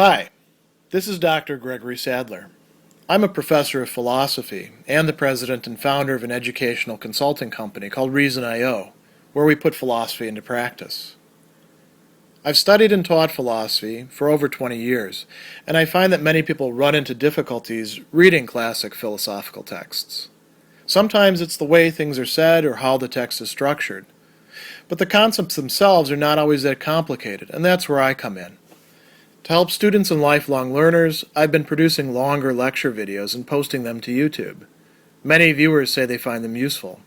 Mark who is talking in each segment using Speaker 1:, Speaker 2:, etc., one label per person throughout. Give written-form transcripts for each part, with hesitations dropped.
Speaker 1: Hi, this is Dr. Gregory Sadler. I'm a professor of philosophy and the president and founder of an educational consulting company called Reason.io, where we put philosophy into practice. I've studied and taught philosophy for over 20 years, and I find that many people run into difficulties reading classic philosophical texts. Sometimes it's the way things are said or how the text is structured. But the concepts themselves are not always that complicated, and that's where I come in. To help students and lifelong learners, I've been producing longer lecture videos and posting them to YouTube. Many viewers say they find them useful.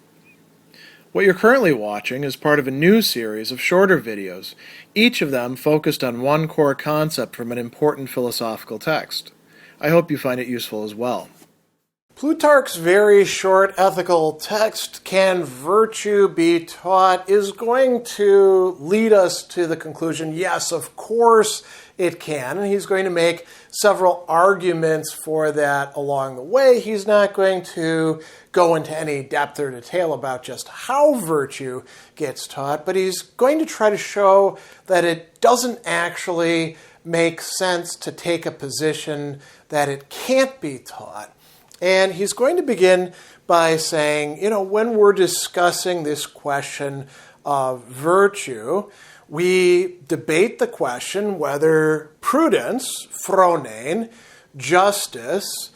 Speaker 1: What you're currently watching is part of a new series of shorter videos, each of them focused on one core concept from an important philosophical text. I hope you find it useful as well. Plutarch's very short ethical text, Can Virtue Be Taught?, is going to lead us to the conclusion, yes, of course it can. And he's going to make several arguments for that along the way. He's not going to go into any depth or detail about just how virtue gets taught, but he's going to try to show that it doesn't actually make sense to take a position that it can't be taught. And he's going to begin by saying, when we're discussing this question of virtue, we debate the question whether prudence, phronein, justice,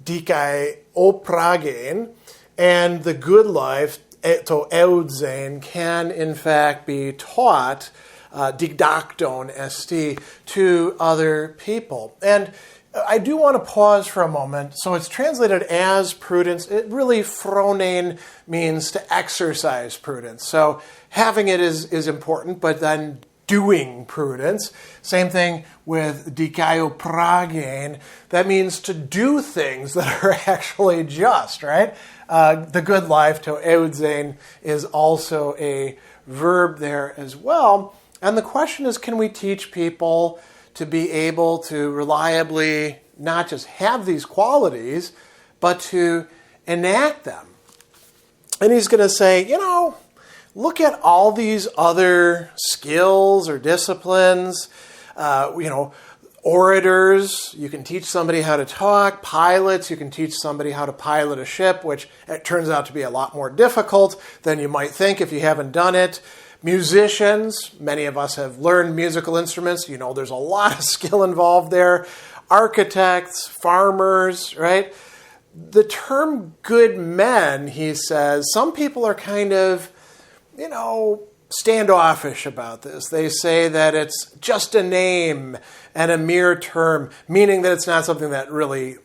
Speaker 1: dikaiopragein, and the good life, to eudzein, can in fact be taught, didakton esti, to other people. And I do want to pause for a moment. So it's translated as prudence. It really, phronein, means to exercise prudence. So having it is important, but then doing prudence. Same thing with dikaiopragein. That means to do things that are actually just, right? The good life, to eudzein, is also a verb there as well. And the question is, can we teach people to be able to reliably not just have these qualities, but to enact them? And he's going to say, look at all these other skills or disciplines, orators, you can teach somebody how to talk, pilots, you can teach somebody how to pilot a ship, which it turns out to be a lot more difficult than you might think if you haven't done it. Musicians, many of us have learned musical instruments. There's a lot of skill involved there. Architects, farmers, right? The term good men, he says, some people are kind of, standoffish about this. They say that it's just a name and a mere term, meaning that it's not something that really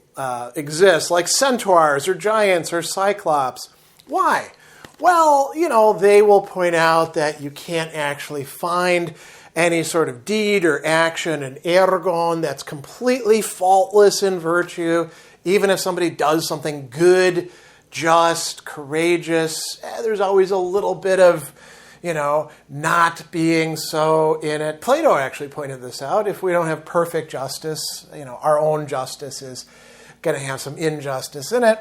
Speaker 1: exists, like centaurs or giants or cyclops. Why? Well, they will point out that you can't actually find any sort of deed or action, an ergon, that's completely faultless in virtue. Even if somebody does something good, just, courageous, there's always a little bit of, not being so in it. Plato actually pointed this out. If we don't have perfect justice, our own justice is going to have some injustice in it.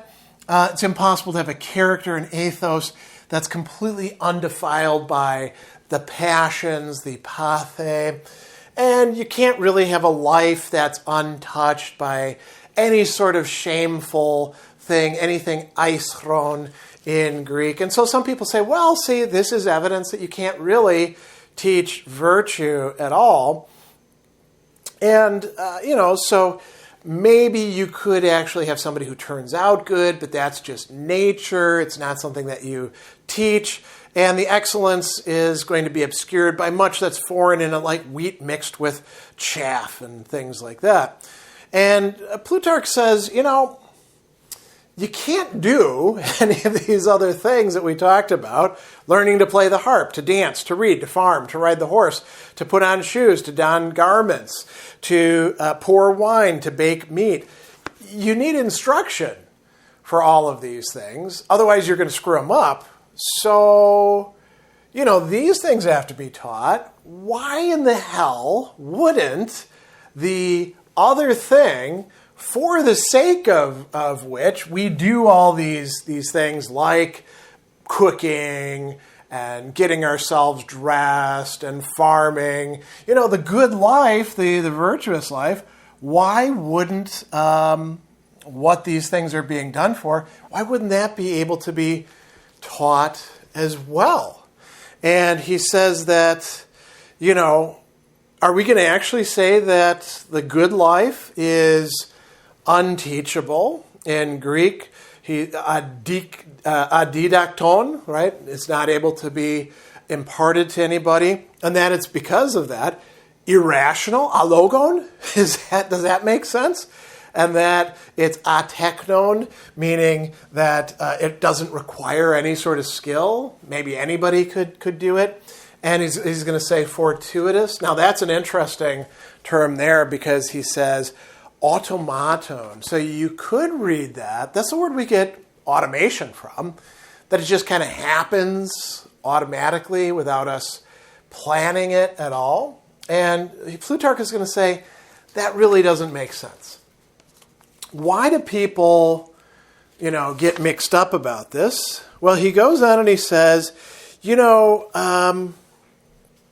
Speaker 1: It's impossible to have a character, an ethos, that's completely undefiled by the passions, the pathe. And you can't really have a life that's untouched by any sort of shameful thing, anything eisron in Greek. And so some people say, well, see, this is evidence that you can't really teach virtue at all. And, so maybe you could actually have somebody who turns out good, but that's just nature. It's not something that you teach. And the excellence is going to be obscured by much that's foreign in it, like wheat mixed with chaff and things like that. And Plutarch says, you can't do any of these other things that we talked about. Learning to play the harp, to dance, to read, to farm, to ride the horse, to put on shoes, to don garments, to pour wine, to bake meat. You need instruction for all of these things. Otherwise, you're going to screw them up. So, these things have to be taught. Why in the hell wouldn't the other thing, for the sake of which we do all these things like cooking and getting ourselves dressed and farming, the good life, the virtuous life, why wouldn't what these things are being done for, why wouldn't that be able to be taught as well? And he says that, are we going to actually say that the good life is unteachable? In Greek, adidakton, right? It's not able to be imparted to anybody, and that it's because of that. Irrational, alogon, does that make sense? And that it's ateknon, meaning that it doesn't require any sort of skill. Maybe anybody could do it. And he's going to say fortuitous. Now that's an interesting term there because he says automaton. So you could read that. That's the word we get automation from. That it just kind of happens automatically without us planning it at all. And Plutarch is going to say that really doesn't make sense. Why do people, get mixed up about this? Well, he goes on and he says,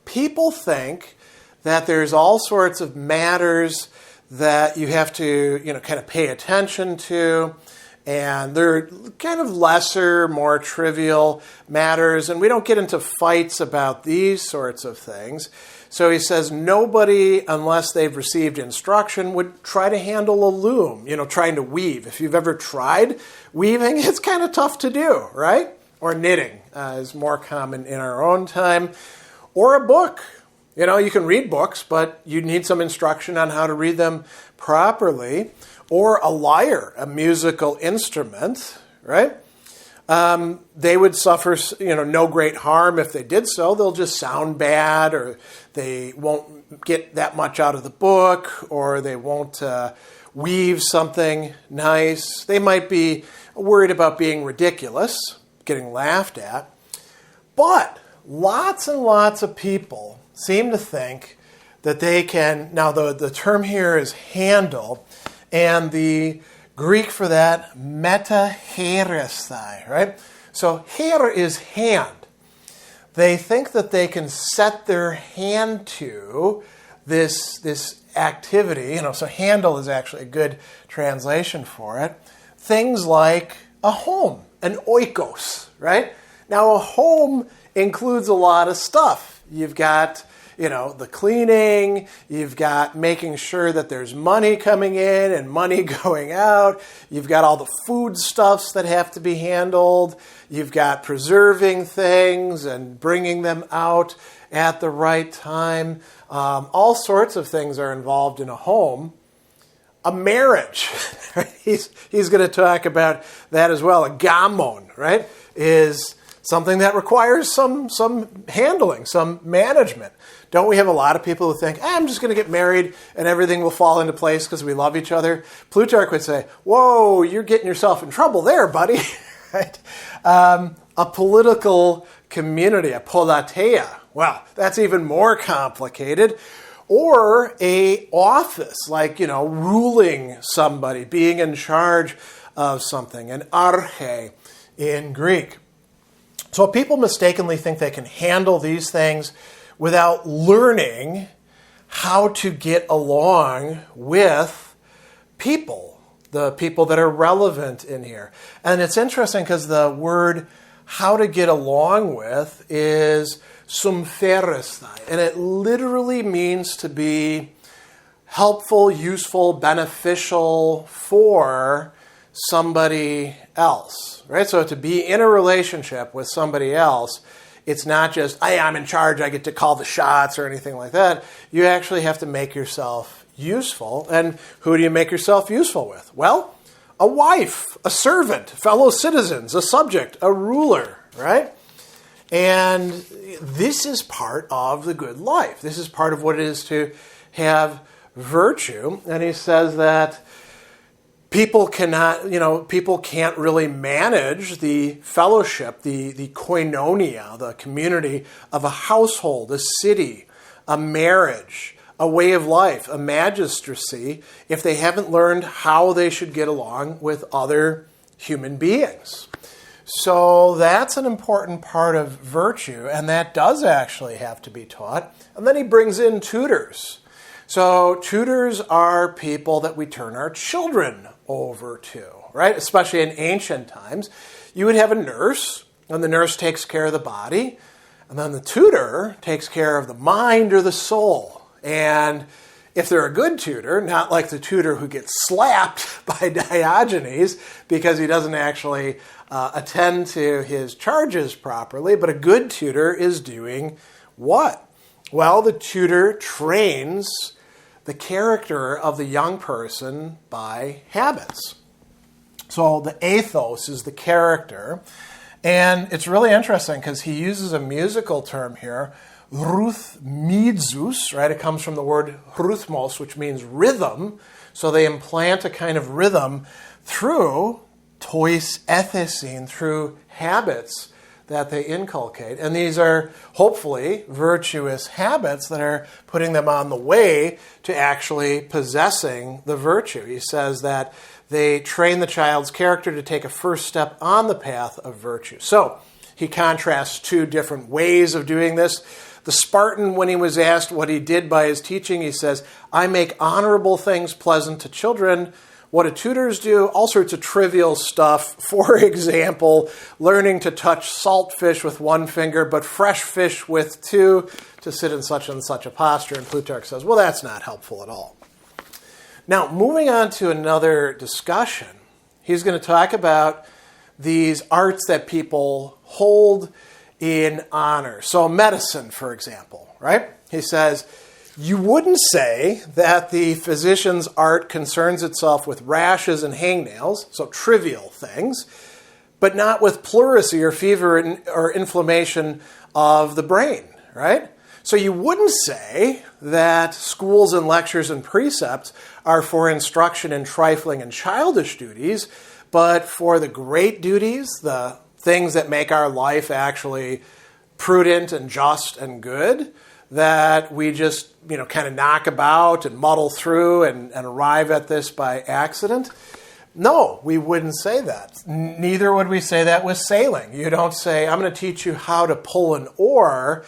Speaker 1: people think that there's all sorts of matters that you have to, kind of pay attention to, and they're kind of lesser, more trivial matters, and we don't get into fights about these sorts of things. So he says nobody, unless they've received instruction, would try to handle a loom, trying to weave. If you've ever tried weaving, it's kind of tough to do, right? Or knitting is more common in our own time. Or a book. You can read books, but you need some instruction on how to read them properly. Or a lyre, a musical instrument, right? They would suffer, no great harm if they did so. They'll just sound bad, or they won't get that much out of the book, or they won't weave something nice. They might be worried about being ridiculous, getting laughed at. But lots and lots of people seem to think that they can, now the term here is handle, and the Greek for that, metaheresthai, right? So her is hand. They think that they can set their hand to this activity, so handle is actually a good translation for it. Things like a home, an oikos, right? Now a home includes a lot of stuff. You've got, the cleaning, you've got making sure that there's money coming in and money going out, you've got all the foodstuffs that have to be handled, you've got preserving things and bringing them out at the right time. All sorts of things are involved in a home. A marriage, he's going to talk about that as well. A gamon, right, is something that requires some handling, some management. Don't we have a lot of people who think, I'm just going to get married and everything will fall into place because we love each other? Plutarch would say, whoa, you're getting yourself in trouble there, buddy. Right? A political community, a politeia. Well, that's even more complicated. Or a office, like, ruling somebody, being in charge of something, an arche in Greek. So people mistakenly think they can handle these things without learning how to get along with people, the people that are relevant in here. And it's interesting because the word how to get along with is sumferesthai, and it literally means to be helpful, useful, beneficial for somebody else, right? So to be in a relationship with somebody else, it's not just, hey, I'm in charge, I get to call the shots or anything like that. You actually have to make yourself useful. And who do you make yourself useful with? Well, a wife, a servant, fellow citizens, a subject, a ruler, right? And this is part of the good life. This is part of what it is to have virtue. And he says that people can't really manage the fellowship, the koinonia, the community of a household, a city, a marriage, a way of life, a magistracy, if they haven't learned how they should get along with other human beings. So that's an important part of virtue, and that does actually have to be taught. And then he brings in tutors. So tutors are people that we turn our children over to, right? Especially in ancient times. You would have a nurse, and the nurse takes care of the body, and then the tutor takes care of the mind or the soul. And if they're a good tutor, not like the tutor who gets slapped by Diogenes because he doesn't actually attend to his charges properly, but a good tutor is doing what? Well, the tutor trains the character of the young person by habits. So the ethos is the character. And it's really interesting because he uses a musical term here, rhythmizus, right? It comes from the word rhythmos, which means rhythm. So they implant a kind of rhythm through tois ethesin, through habits that they inculcate. And these are hopefully virtuous habits that are putting them on the way to actually possessing the virtue. He says that they train the child's character to take a first step on the path of virtue. So he contrasts two different ways of doing this. The Spartan, when he was asked what he did by his teaching, he says, I make honorable things pleasant to children. What do tutors do? All sorts of trivial stuff. For example, learning to touch salt fish with one finger, but fresh fish with two, to sit in such and such a posture. And Plutarch says, well, that's not helpful at all. Now, moving on to another discussion, he's going to talk about these arts that people hold in honor. So medicine, for example, right? He says, you wouldn't say that the physician's art concerns itself with rashes and hangnails, so trivial things, but not with pleurisy or fever or inflammation of the brain, right? So you wouldn't say that schools and lectures and precepts are for instruction in trifling and childish duties, but for the great duties, the things that make our life actually prudent and just and good, that we just, kind of knock about and muddle through and arrive at this by accident. No, we wouldn't say that. Neither would we say that with sailing. You don't say, I'm going to teach you how to pull an oar,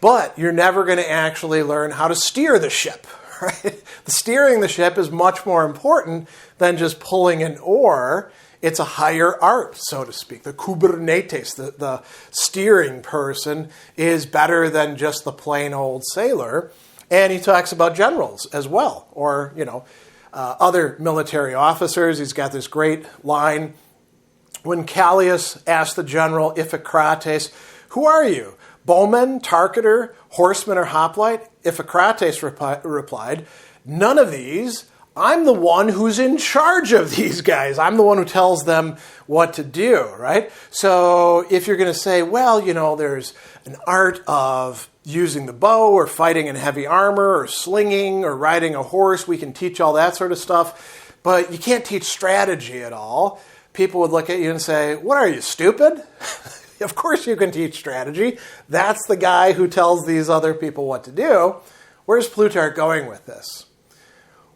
Speaker 1: but you're never going to actually learn how to steer the ship, right? The steering the ship is much more important than just pulling an oar. It's a higher art, so to speak. The kubernetes, the steering person, is better than just the plain old sailor. And he talks about generals as well, or, other military officers. He's got this great line. When Callias asked the general Iphicrates, who are you? Bowman, targeter, horseman, or hoplite? Iphicrates replied, none of these. I'm the one who's in charge of these guys. I'm the one who tells them what to do, right? So if you're going to say, well, there's an art of using the bow or fighting in heavy armor or slinging or riding a horse, we can teach all that sort of stuff, but you can't teach strategy at all. People would look at you and say, what are you, stupid? Of course you can teach strategy. That's the guy who tells these other people what to do. Where's Plutarch going with this?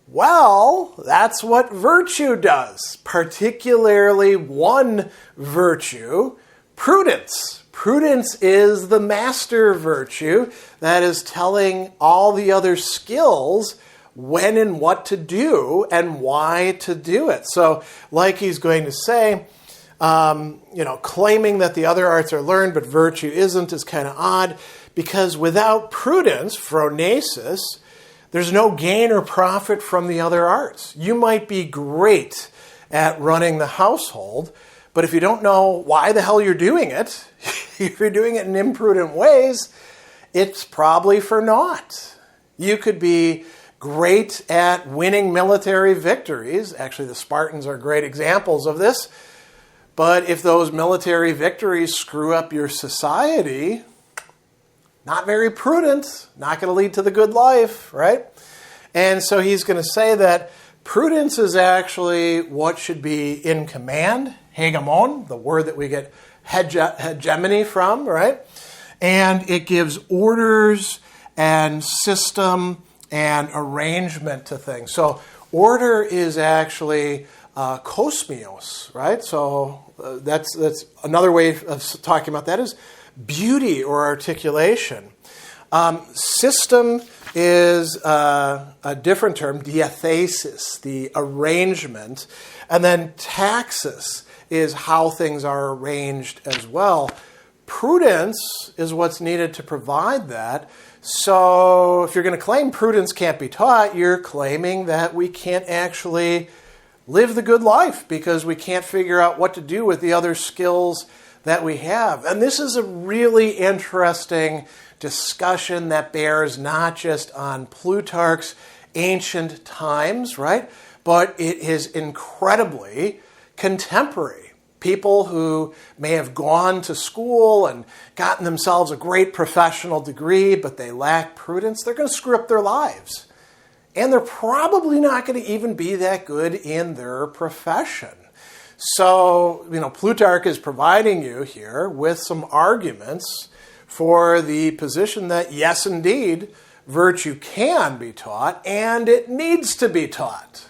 Speaker 1: Well, that's what virtue does, particularly one virtue, prudence. Prudence is the master virtue that is telling all the other skills when and what to do and why to do it. So, like he's going to say, claiming that the other arts are learned but virtue isn't is kind of odd, because without prudence, phronesis, there's no gain or profit from the other arts. You might be great at running the household, but if you don't know why the hell you're doing it, if you're doing it in imprudent ways, it's probably for naught. You could be great at winning military victories. Actually, the Spartans are great examples of this. But if those military victories screw up your society, not very prudent, not going to lead to the good life, right? And so he's going to say that prudence is actually what should be in command, hegemon, the word that we get hegemony from, right? And it gives orders and system and arrangement to things. So order is actually kosmios, right? So that's another way of talking about that is beauty or articulation. System is a different term, diathesis, the arrangement. And then taxis is how things are arranged as well. Prudence is what's needed to provide that. So if you're going to claim prudence can't be taught, you're claiming that we can't actually live the good life because we can't figure out what to do with the other skills that we have. And this is a really interesting discussion that bears not just on Plutarch's ancient times, right? But it is incredibly contemporary. People who may have gone to school and gotten themselves a great professional degree, but they lack prudence, they're going to screw up their lives. And they're probably not going to even be that good in their profession. So, Plutarch is providing you here with some arguments for the position that, yes, indeed, virtue can be taught, and it needs to be taught.